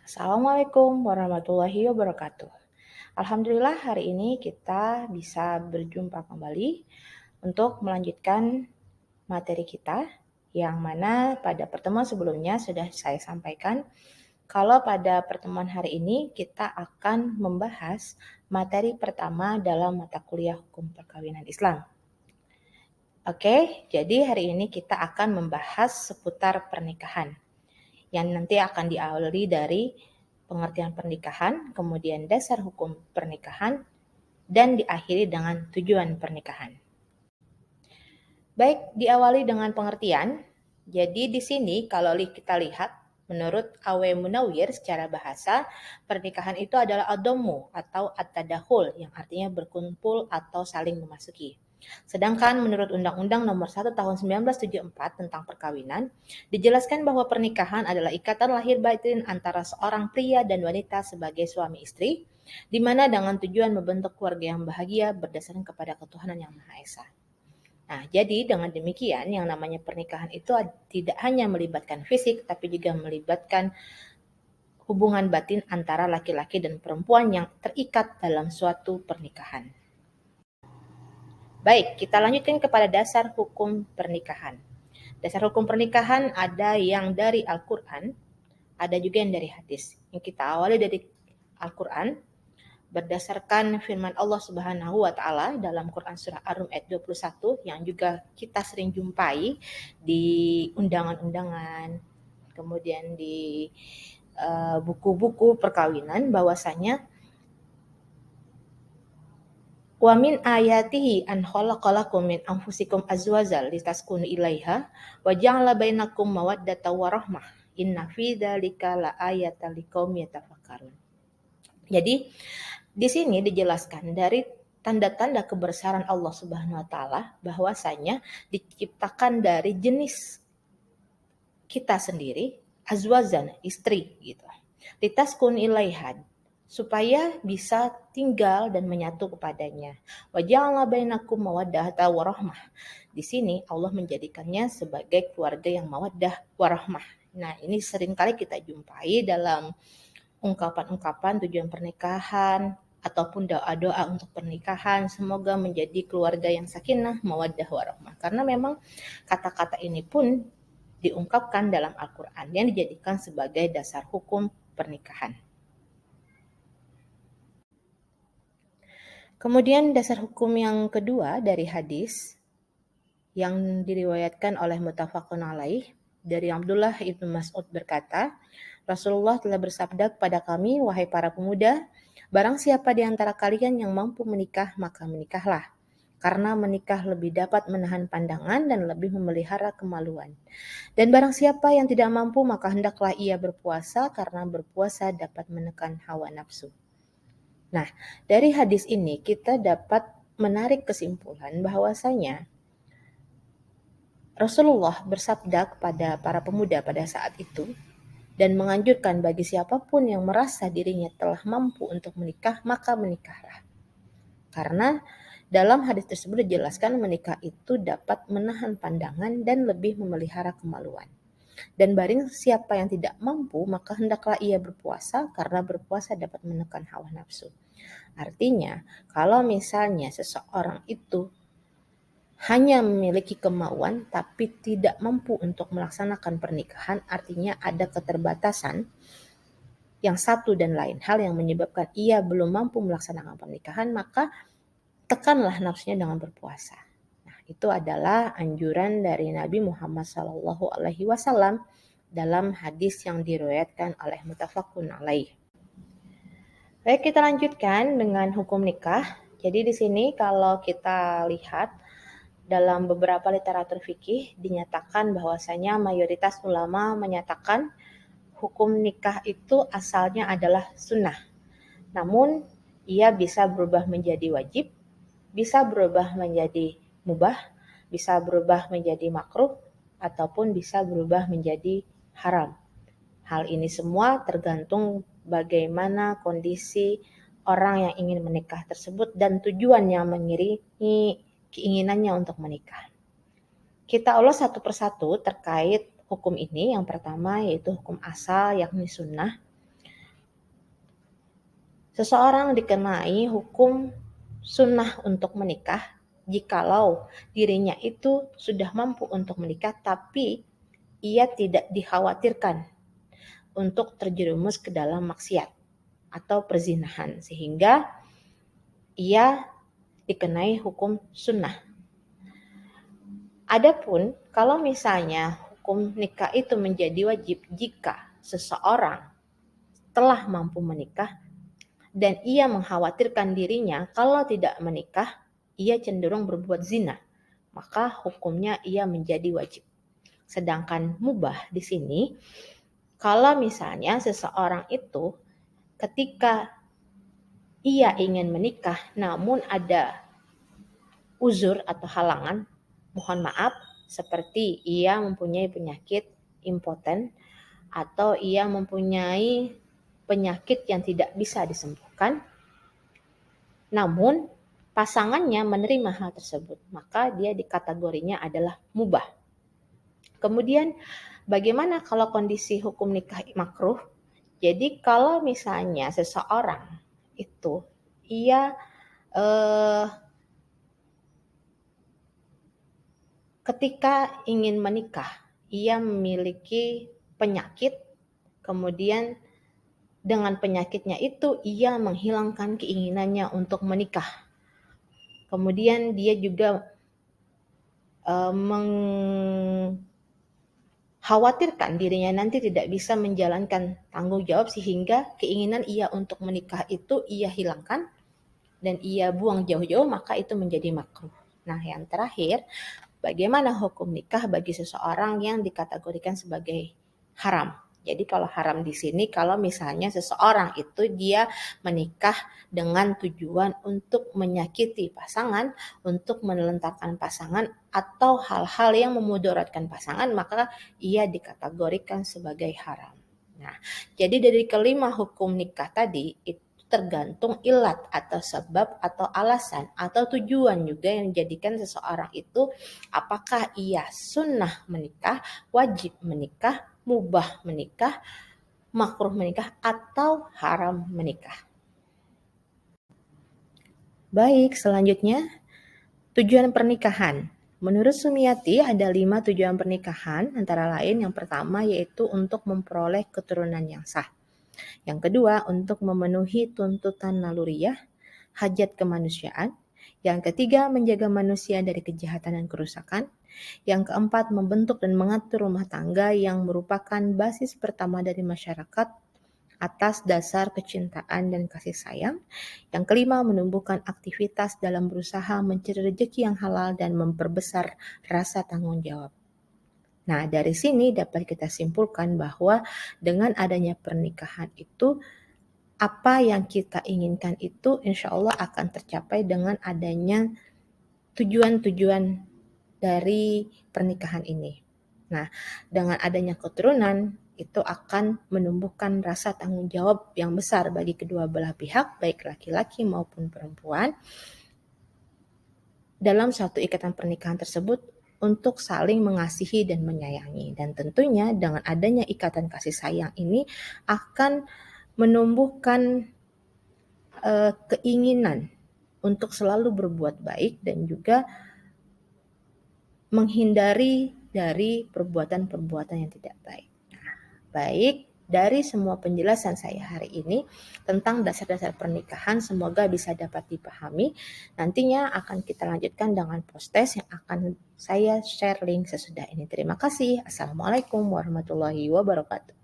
Assalamualaikum warahmatullahi wabarakatuh. Alhamdulillah hari ini kita bisa berjumpa kembali untuk melanjutkan materi kita yang mana pada pertemuan sebelumnya sudah saya sampaikan kalau pada pertemuan hari ini kita akan membahas materi pertama dalam mata kuliah hukum perkawinan Islam. Oke, jadi hari ini kita akan membahas seputar pernikahan yang nanti akan diawali dari pengertian pernikahan, kemudian dasar hukum pernikahan, dan diakhiri dengan tujuan pernikahan. Baik, diawali dengan pengertian. Jadi di sini kalau kita lihat, menurut Awe Munawir secara bahasa, pernikahan itu adalah adomu atau at-tadahul yang artinya berkumpul atau saling memasuki. Sedangkan menurut Undang-Undang Nomor 1 Tahun 1974 tentang perkawinan, dijelaskan bahwa pernikahan adalah ikatan lahir batin antara seorang pria dan wanita sebagai suami istri, di mana dengan tujuan membentuk keluarga yang bahagia berdasarkan kepada ketuhanan yang Maha Esa. Nah, jadi dengan demikian yang namanya pernikahan itu tidak hanya melibatkan fisik, tapi juga melibatkan hubungan batin antara laki-laki dan perempuan yang terikat dalam suatu pernikahan. Baik, kita lanjutkan kepada dasar hukum pernikahan. Dasar hukum pernikahan ada yang dari Al-Quran, ada juga yang dari hadis. Yang kita awali dari Al-Quran, berdasarkan firman Allah Subhanahu wa taala dalam Quran surah Ar-Rum ayat 21 yang juga kita sering jumpai di undangan-undangan, kemudian di buku-buku perkawinan bahwasanya wa min ayatihi an khalaqalakum min anfusikum azwajal litaskunu ilaiha wa ja'ala bainakum mawaddatan wa rahmah inna fi dzalika laayatan liqaumin yatafakkarun. Jadi di sini dijelaskan dari tanda-tanda kebesaran Allah Subhanahu wa taala bahwasanya diciptakan dari jenis kita sendiri, azwazan, istri gitu. Litaskun ilaiha, supaya bisa tinggal dan menyatu kepadanya. Wa ja'ala bainakum mawaddata warahmah. Di sini Allah menjadikannya sebagai keluarga yang mawaddah warahmah. Nah, ini seringkali kita jumpai dalam ungkapan-ungkapan tujuan pernikahan ataupun doa-doa untuk pernikahan, semoga menjadi keluarga yang sakinah, mawaddah warahmah. Karena memang kata-kata ini pun diungkapkan dalam Al-Quran yang dijadikan sebagai dasar hukum pernikahan. Kemudian dasar hukum yang kedua dari hadis yang diriwayatkan oleh Muttafaqun alaih dari Abdullah ibnu Mas'ud berkata, Rasulullah telah bersabda kepada kami, wahai para pemuda, barang siapa di antara kalian yang mampu menikah, maka menikahlah. Karena menikah lebih dapat menahan pandangan dan lebih memelihara kemaluan. Dan barang siapa yang tidak mampu, maka hendaklah ia berpuasa, karena berpuasa dapat menekan hawa nafsu. Nah, dari hadis ini kita dapat menarik kesimpulan bahwasanya Rasulullah bersabda kepada para pemuda pada saat itu dan menganjurkan bagi siapapun yang merasa dirinya telah mampu untuk menikah, maka menikahlah. Karena dalam hadis tersebut dijelaskan menikah itu dapat menahan pandangan dan lebih memelihara kemaluan. Dan barang siapa yang tidak mampu, maka hendaklah ia berpuasa, karena berpuasa dapat menekan hawa nafsu. Artinya, kalau misalnya seseorang itu hanya memiliki kemauan tapi tidak mampu untuk melaksanakan pernikahan, artinya ada keterbatasan yang satu dan lain hal yang menyebabkan ia belum mampu melaksanakan pernikahan, maka tekanlah nafsunya dengan berpuasa. Nah, itu adalah anjuran dari Nabi Muhammad SAW dalam hadis yang diriwayatkan oleh Muttafaqun alaih. Baik, kita lanjutkan dengan hukum nikah. Jadi di sini kalau kita lihat dalam beberapa literatur fikih dinyatakan bahwasanya mayoritas ulama menyatakan hukum nikah itu asalnya adalah sunnah. Namun ia bisa berubah menjadi wajib, bisa berubah menjadi mubah, bisa berubah menjadi makruh, ataupun bisa berubah menjadi haram. Hal ini semua tergantung bagaimana kondisi orang yang ingin menikah tersebut dan tujuan yang mengiringi keinginannya untuk menikah. Kita ulas satu persatu terkait hukum ini. Yang pertama yaitu hukum asal yakni sunnah. Seseorang dikenai hukum sunnah untuk menikah jikalau dirinya itu sudah mampu untuk menikah tapi ia tidak dikhawatirkan untuk terjerumus ke dalam maksiat atau perzinahan sehingga ia dikenai hukum sunnah. Adapun kalau misalnya hukum nikah itu menjadi wajib jika seseorang telah mampu menikah dan ia mengkhawatirkan dirinya kalau tidak menikah ia cenderung berbuat zina, maka hukumnya ia menjadi wajib. Sedangkan mubah di sini kalau misalnya seseorang itu ketika ia ingin menikah namun ada uzur atau halangan, mohon maaf, seperti ia mempunyai penyakit impoten atau ia mempunyai penyakit yang tidak bisa disembuhkan, namun pasangannya menerima hal tersebut, maka dia dikategorinya adalah mubah. Kemudian bagaimana kalau kondisi hukum nikah makruh? Jadi kalau misalnya seseorang itu ia ketika ingin menikah, ia memiliki penyakit, kemudian dengan penyakitnya itu ia menghilangkan keinginannya untuk menikah. Kemudian dia juga mengkhawatirkan dirinya nanti tidak bisa menjalankan tanggung jawab sehingga keinginan ia untuk menikah itu ia hilangkan dan ia buang jauh-jauh, maka itu menjadi makruh. Nah, yang terakhir, bagaimana hukum nikah bagi seseorang yang dikategorikan sebagai haram? Jadi kalau haram di sini kalau misalnya seseorang itu dia menikah dengan tujuan untuk menyakiti pasangan, untuk menelantarkan pasangan atau hal-hal yang memudaratkan pasangan, maka ia dikategorikan sebagai haram. Nah, jadi dari kelima hukum nikah tadi itu tergantung ilat atau sebab atau alasan atau tujuan juga yang menjadikan seseorang itu apakah ia sunnah menikah, wajib menikah, mubah menikah, makruh menikah, atau haram menikah. Baik, selanjutnya tujuan pernikahan. Menurut Sumiati ada 5 tujuan pernikahan, antara lain yang pertama yaitu untuk memperoleh keturunan yang sah. Yang kedua, untuk memenuhi tuntutan naluriah, hajat kemanusiaan. Yang ketiga, menjaga manusia dari kejahatan dan kerusakan. Yang keempat, membentuk dan mengatur rumah tangga yang merupakan basis pertama dari masyarakat atas dasar kecintaan dan kasih sayang. Yang kelima, menumbuhkan aktivitas dalam berusaha mencari rezeki yang halal dan memperbesar rasa tanggung jawab. Nah, dari sini dapat kita simpulkan bahwa dengan adanya pernikahan itu, apa yang kita inginkan itu insya Allah akan tercapai dengan adanya tujuan-tujuan dari pernikahan ini. Nah, dengan adanya keturunan, itu akan menumbuhkan rasa tanggung jawab yang besar bagi kedua belah pihak, baik laki-laki maupun perempuan, dalam suatu ikatan pernikahan tersebut untuk saling mengasihi dan menyayangi. Dan tentunya dengan adanya ikatan kasih sayang ini akan menumbuhkan keinginan untuk selalu berbuat baik dan juga menghindari dari perbuatan-perbuatan yang tidak baik. Nah, baik, dari semua penjelasan saya hari ini tentang dasar-dasar pernikahan semoga bisa dapat dipahami. Nantinya akan kita lanjutkan dengan post-test yang akan saya share link sesudah ini. Terima kasih. Assalamualaikum warahmatullahi wabarakatuh.